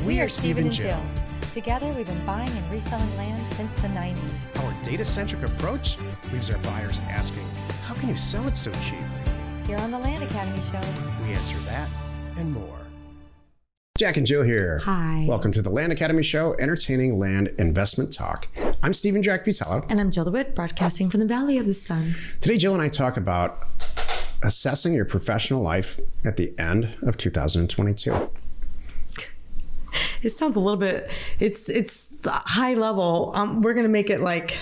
We are Steve and Jill. Together, we've been buying and reselling land since the 90s. Our data-centric approach leaves our buyers asking, how can you sell it so cheap? Here on the Land Academy Show, We answer that and more. Jack and Jill here. Hi. Welcome to the Land Academy Show, entertaining land investment talk. I'm Stephen Jack Butello. And I'm Jill DeWitt, broadcasting from the Valley of the Sun. Today, Jill and I talk about assessing your professional life at the end of 2022. It sounds a little bit, it's high level. We're going to make it like,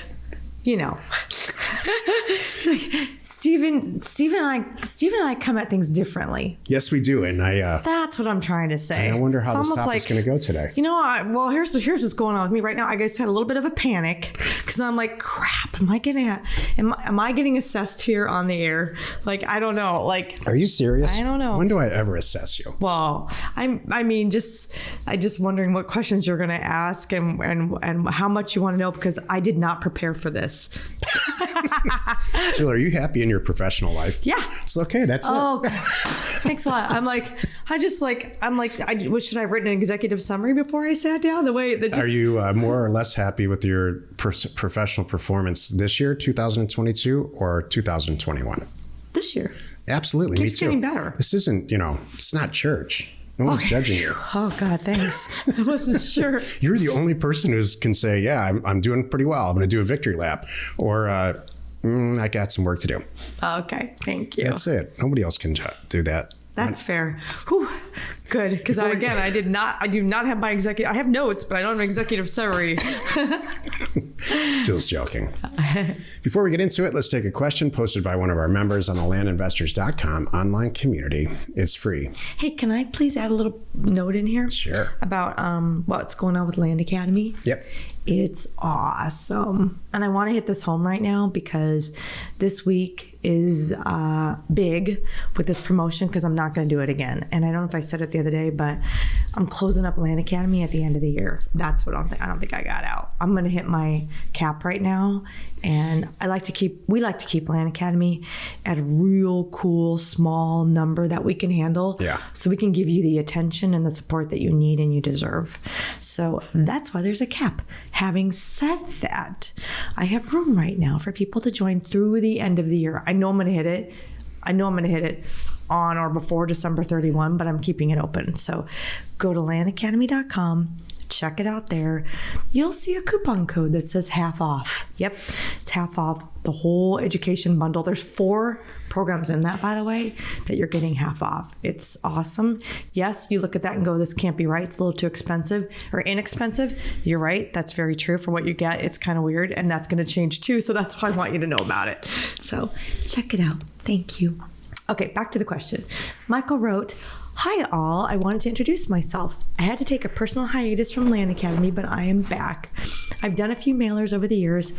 Stephen and I come at things differently. Yes, we do. And that's what I'm trying to say. I wonder how it's this topic's going to go today. Here's what's going on with me right now. I just had a little bit of a panic because I'm like, crap, am I getting assessed here on the air? Like, I don't know. Like, are you serious? I don't know. When do I ever assess you? Well, I just wondering what questions you're going to ask and how much you want to know, because I did not prepare for this. Jill, are you happy in your professional life? Yeah. It's okay. That's it. Thanks a lot. Should I have written an executive summary before I sat down? Are you more or less happy with your professional performance this year, 2022, or 2021? This year. Absolutely. Keeps getting better. This isn't, it's not church. No one's judging you. Oh, God, thanks. I wasn't sure. You're the only person who can say, yeah, I'm doing pretty well. I'm going to do a victory lap. Or I got some work to do. Okay, thank you. That's it. Nobody else can do that. That's fair. Whew. Good, because I do not have my executive. I have notes, but I don't have an executive summary. Jill's joking. Before we get into it, let's take a question posted by one of our members on the landinvestors.com online community. It's free. Hey, can I please add a little note in here? Sure. About what's going on with Land Academy? Yep. It's awesome. And I want to hit this home right now because this week is big with this promotion, because I'm not going to do it again. And I don't know if I said it the other day, but I'm closing up Land Academy at the end of the year. That's what I don't think I got out. I'm going to hit my cap right now. And we like to keep Land Academy at a real cool, small number that we can handle. Yeah. So we can give you the attention and the support that you need and you deserve. So that's why there's a cap. Having said that, I have room right now for people to join through the end of the year. I know I'm going to hit it on or before December 31, but I'm keeping it open. So go to landacademy.com. Check it out there. You'll see a coupon code that says half off. Yep, it's half off the whole education bundle. There's 4 programs in that, by the way, that you're getting half off. It's awesome. Yes, you look at that and go, this can't be right. It's a little too expensive or inexpensive. You're right. That's very true. For what you get, it's kind of weird, and that's going to change too. So that's why I want you to know about it. So check it out. Thank you. Okay, back to the question. Michael wrote, "Hi all, I wanted to introduce myself. I had to take a personal hiatus from Land Academy, but I am back. I've done a few mailers over the years,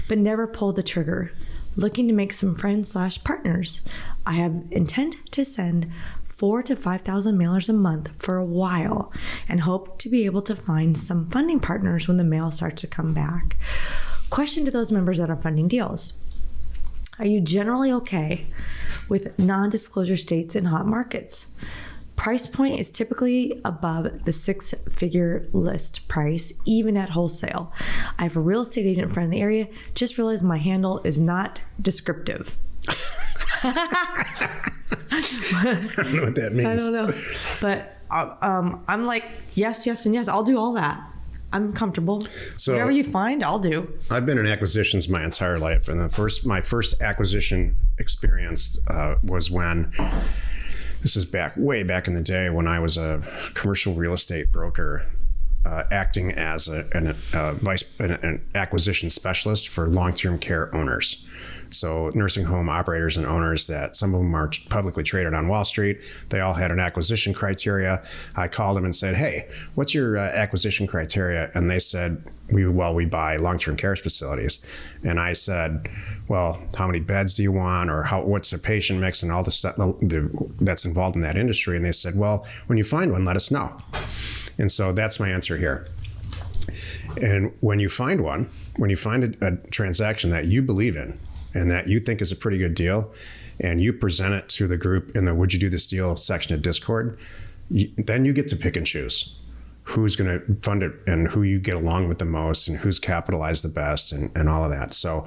but never pulled the trigger. Looking to make some friends/partners. I have intent to send 4,000 to 5,000 mailers a month for a while and hope to be able to find some funding partners when the mail starts to come back. Question to those members that are funding deals. Are you generally okay with non-disclosure states in hot markets? Price point is typically above the 6-figure list price, even at wholesale. I have a real estate agent friend in the area. Just realized my handle is not descriptive." I don't know what that means. I don't know. But I'm like, yes, and yes. I'll do all that. I'm comfortable. So whatever you find, I'll do. I've been in acquisitions my entire life. And my first acquisition experience was when, this is way back in the day when I was a commercial real estate broker, acting as an acquisition specialist for long-term care owners. So nursing home operators and owners that some of them are publicly traded on Wall Street. They all had an acquisition criteria. I called them and said, "Hey, what's your acquisition criteria?" And they said, we buy long-term care facilities. And I said, well, how many beds do you want? Or what's the patient mix and all the stuff that's involved in that industry? And they said, well, when you find one, let us know. And so that's my answer here. And when you find one, when you find a transaction that you believe in and that you think is a pretty good deal, and you present it to the group in the "Would you do this deal" section of Discord, then you get to pick and choose who's going to fund it and who you get along with the most and who's capitalized the best and all of that. So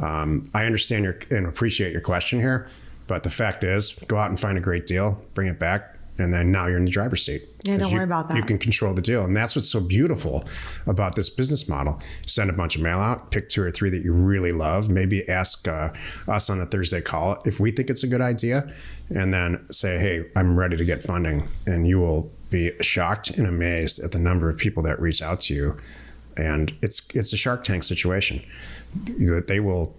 I understand and appreciate your question here, but the fact is, go out and find a great deal, bring it back, and then now you're in the driver's seat. Yeah, don't worry about that. You can control the deal. And that's what's so beautiful about this business model. Send a bunch of mail out, pick 2 or 3 that you really love, maybe ask us on the Thursday call if we think it's a good idea, and then say, hey, I'm ready to get funding. And you will be shocked and amazed at the number of people that reach out to you. And it's a Shark Tank situation. They will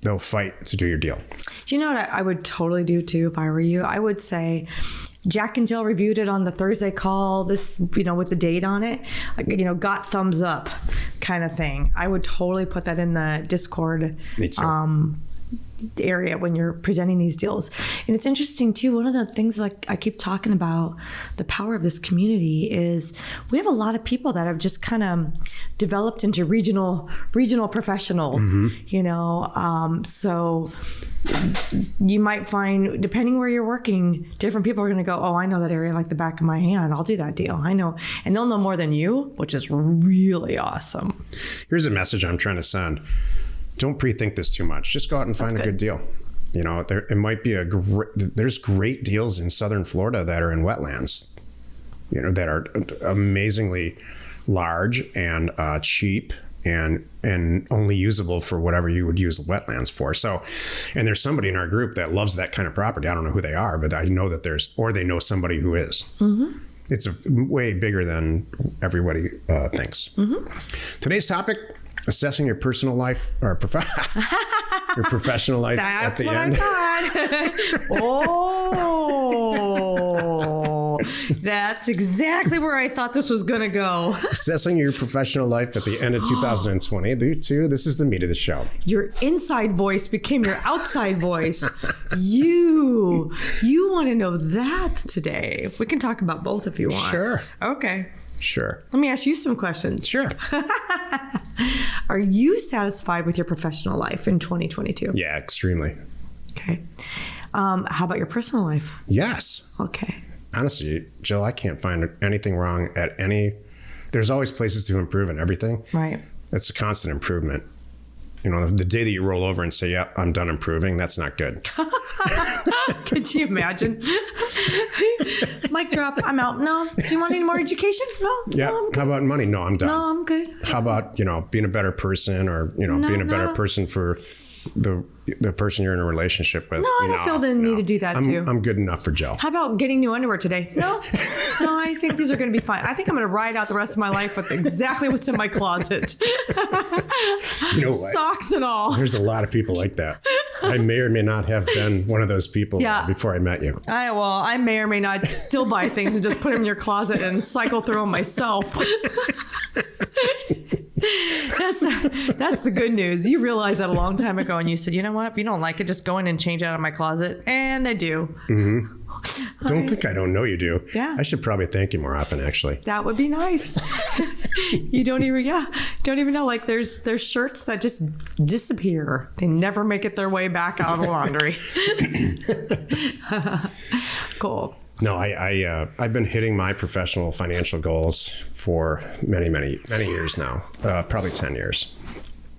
they'll fight to do your deal. Do you know what I would totally do too if I were you? I would say, Jack and Jill reviewed it on the Thursday call, this, with the date on it, got thumbs up kind of thing. I would totally put that in the Discord area when you're presenting these deals. And it's interesting too, one of the things like I keep talking about, the power of this community, is we have a lot of people that have just kind of developed into regional professionals, so you might find, depending where you're working, different people are going to go, oh, I know that area like the back of my hand. I'll do that deal. I know. And they'll know more than you, which is really awesome. Here's a message I'm trying to send. Don't pre-think this too much. Just go out and find a good deal. It might be there's great deals in Southern Florida that are in wetlands, that are amazingly large and cheap and only usable for whatever you would use the wetlands for. So, and there's somebody in our group that loves that kind of property. I don't know who they are, but I know that or they know somebody who is. Mm-hmm. It's way bigger than everybody thinks. Mm-hmm. Today's topic: assessing your personal life or your professional life at the end. That's what I thought. That's exactly where I thought this was going to go. Assessing your professional life at the end of 2020. This is the meat of the show. Your inside voice became your outside voice. You want to know that today. We can talk about both if you want. Sure. Okay. Sure. Let me ask you some questions. Sure. Are you satisfied with your professional life in 2022? Yeah, extremely. Okay. How about your personal life? Yes. Okay. Honestly, Jill, I can't find anything wrong at there's always places to improve in everything. Right. It's a constant improvement. The day that you roll over and say, yeah, I'm done improving, that's not good. Could you imagine? Mic drop, I'm out. No. Do you want any more education? No. Yeah. No, I'm good. How about money? No, I'm done. No, I'm good. How about, being a better person or, being a better person for the person you're in a relationship with? No, I don't feel the need to do that too. I'm good enough for Jill. How about getting new underwear today? No, I think these are going to be fine. I think I'm going to ride out the rest of my life with exactly what's in my closet. Socks and all. There's a lot of people like that. I may or may not have been one of those people before I met you. I may or may not still buy things and just put them in your closet and cycle through them myself. That's the good news. You realized that a long time ago, and you said, you know what? If you don't like it, just go in and change it out of my closet. And I do. Mm-hmm. Don't think I don't know you do. Yeah. I should probably thank you more often, actually. That would be nice. You don't even know. Like there's shirts that just disappear. They never make it their way back out of the laundry. Cool. No, I've been hitting my professional financial goals for many, many, many years now. Probably 10 years.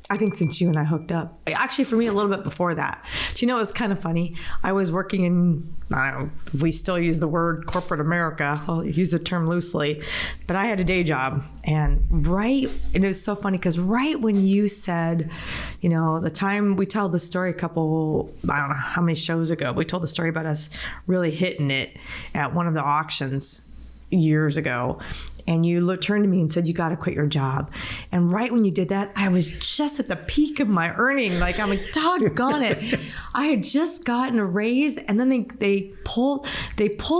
I think since you and I hooked up. Actually, for me, a little bit before that. Do you know, it was kind of funny. I was working in, I don't know if we still use the word corporate America. I'll use the term loosely. But I had a day job. And it was so funny because right when you said, the time we told the story I don't know how many shows ago, we told the story about us really hitting it at one of the auctions years ago. And you turned to me and said, you got to quit your job. And right when you did that, I was just at the peak of my earning. Like, I'm like, doggone it. I had just gotten a raise. And then they pulled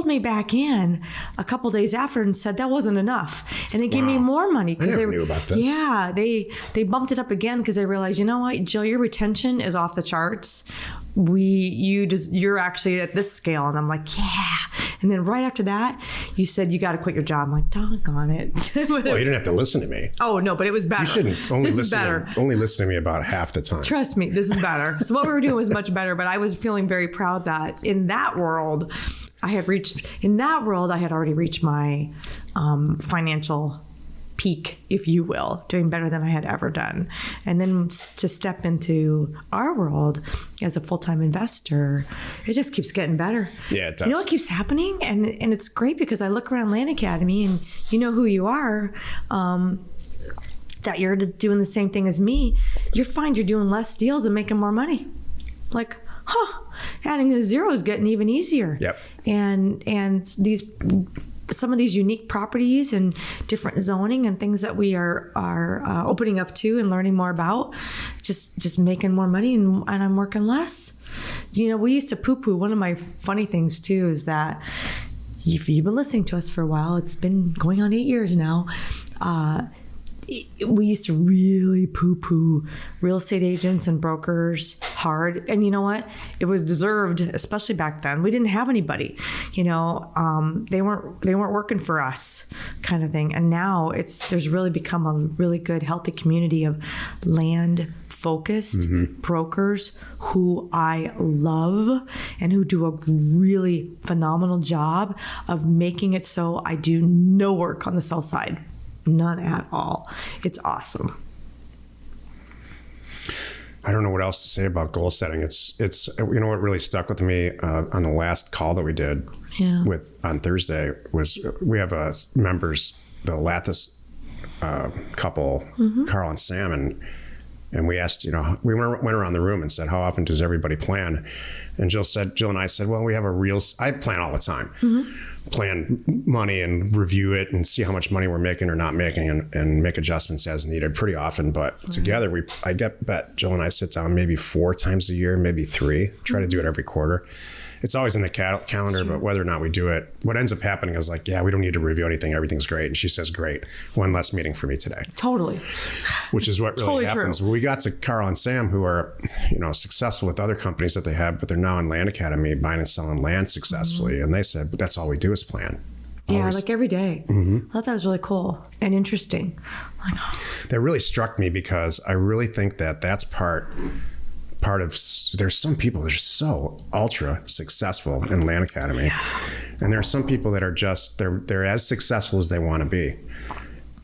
me back in a couple days after and said that wasn't enough. And they gave me more money. I never knew about this. Yeah, they bumped it up again because they realized, you know what, Jill, your retention is off the charts. You're actually at this scale. And I'm like, yeah. And then right after that, you said, you got to quit your job. I'm like, doggone it. Well, you didn't have to listen to me. Oh, no, but it was better. You shouldn't only listen to me about half the time. Trust me, this is better. So what we were doing was much better, but I was feeling very proud that in that world, I had reached, in that world, I had already reached my financial peak, if you will, doing better than I had ever done. And then to step into our world as a full-time investor, it just keeps getting better. Yeah, it does. You know what keeps happening? And it's great because I look around Land Academy and you know who you are, that you're doing the same thing as me. You find you're doing less deals and making more money. Like, adding a zero is getting even easier. Yep. And some of these unique properties and different zoning and things that we are opening up to and learning more about, just making more money and I'm working less. You know, we used to poo-poo. One of my funny things too is that if you've been listening to us for a while, it's been going on 8 years now. We used to really poo-poo real estate agents and brokers hard. And you know what? It was deserved, especially back then. We didn't have anybody, you know, they weren't working for us kind of thing. And now there's really become a really good, healthy community of land-focused brokers who I love and who do a really phenomenal job of making it so I do no work on the sell side. None at all. It's awesome. I don't know what else to say about goal setting. It's you know what really stuck with me on the last call that we did on Thursday was we have members, the Lathis couple, Carl and Sam, and we asked, you know, we went around the room and said, how often does everybody plan? And Jill and I said, well, we have I plan all the time. Plan money and review it and see how much money we're making or not making and make adjustments as needed pretty often. But together, I bet Jill and I sit down maybe 4 times a year, maybe 3, try to do it every quarter. It's always in the calendar, but whether or not we do it, what ends up happening is like, yeah, we don't need to review anything. Everything's great. And she says, great. One less meeting for me today. Totally. Which is what really totally happens. True. We got to Carl and Sam, who are, you know, successful with other companies that they have, but they're now in Land Academy buying and selling land successfully. And they said, but that's all we do is plan. Yeah, like every day. I thought that was really cool and interesting. Like, that really struck me because I really think that that's part of, there's some people that are so ultra successful in Land Academy. And there are some people that are just, they're as successful as they want to be.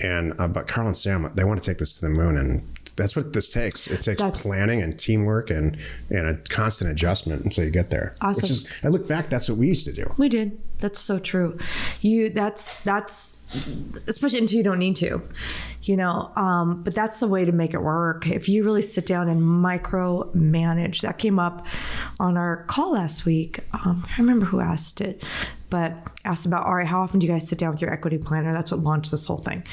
And, but Carl and Sam, they want to take this to the moon, and that's what this takes. It takes planning and teamwork and a constant adjustment until you get there. Awesome. Which is, I look back, that's what we used to do. We did. That's so true. That's especially until you don't need to, you know, but that's the way to make it work. If you really sit down and micromanage, that came up on our call last week. I can't remember who asked it, but asked about, all right, how often do you guys sit down with your equity planner? That's what launched this whole thing.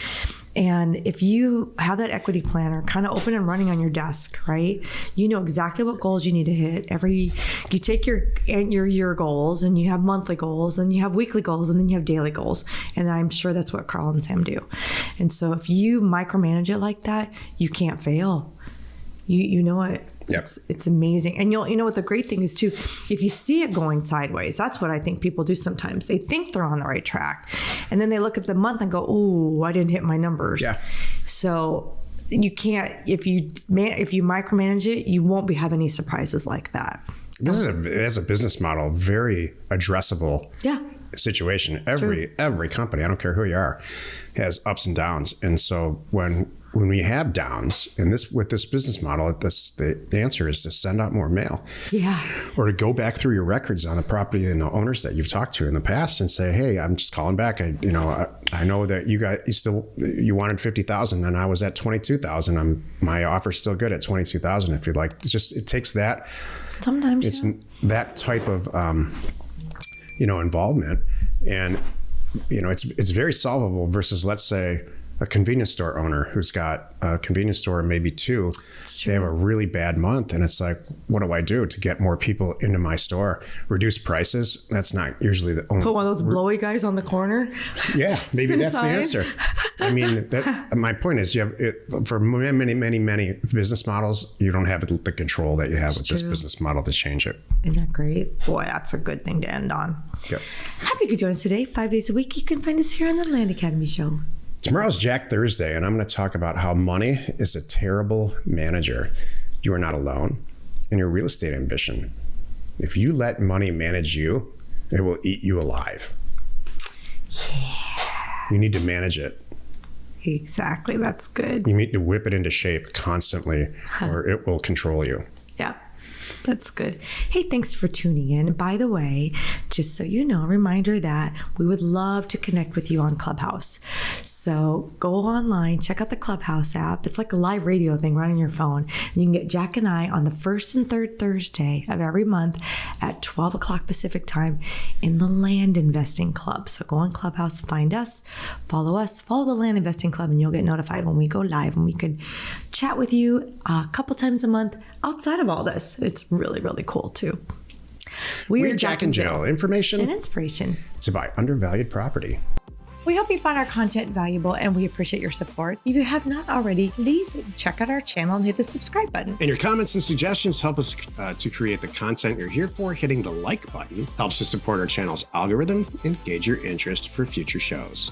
And if you have that equity planner kind of open and running on your desk, right, you know exactly what goals you need to hit. You take your year goals, and you have monthly goals, and you have weekly goals, and then you have daily goals. And I'm sure that's what Carl and Sam do. And so if you micromanage it like that, you can't fail. You know it. Yep. It's amazing. And you know what the great thing is too, if you see it going sideways, that's what I think people do sometimes. They think they're on the right track, and then they look at the month and go, "Ooh, I didn't hit my numbers." Yeah. So you can't, if you micromanage it, you won't have any surprises like that. This is a business model, very addressable. Yeah. Situation. Every company, I don't care who you are, has ups and downs. And so when we have downs with this business model, the answer is to send out more mail. Yeah. Or to go back through your records on the property and the owners that you've talked to in the past and say, hey, I'm just calling back. I know that you wanted 50,000 and I was at 22,000. My offer's still good at 22,000 if you'd like. It takes that. Sometimes it's that type of involvement, and it's very solvable versus, let's say, a convenience store owner who's got a convenience store, maybe 2. They have a really bad month, and it's like, what do I do to get more people into my store? Reduce prices? That's not usually the only. Put one of those blowy guys on the corner. Yeah, maybe that's the answer. I mean, my point is, you have for many business models, you don't have the control that you have with this business model to change it. Isn't that great? Boy, that's a good thing to end on. Yep. Happy you could join us today, 5 days a week. You can find us here on the Land Academy Show. Tomorrow's Jack Thursday, and I'm going to talk about how money is a terrible manager. You are not alone in your real estate ambition. If you let money manage you, It will eat you alive. Yeah. You need to manage it. Exactly. That's good. You need to whip it into shape constantly, or it will control you. Yeah. That's good. Hey, thanks for tuning in. By the way, just so you know, a reminder that we would love to connect with you on Clubhouse. So go online, check out the Clubhouse app. It's like a live radio thing right on your phone. And you can get Jack and I on the first and third Thursday of every month at 12 o'clock Pacific time in the Land Investing Club. So go on Clubhouse, find us, follow the Land Investing Club, and you'll get notified when we go live, and we could chat with you a couple times a month outside of all this. It's really, really cool too. We're Jack and Jill. Information and inspiration to buy undervalued property. We hope you find our content valuable, and we appreciate your support. If you have not already, please check out our channel and hit the subscribe button. And your comments and suggestions help us to create the content you're here for. Hitting the like button helps to support our channel's algorithm and gauge your interest for future shows.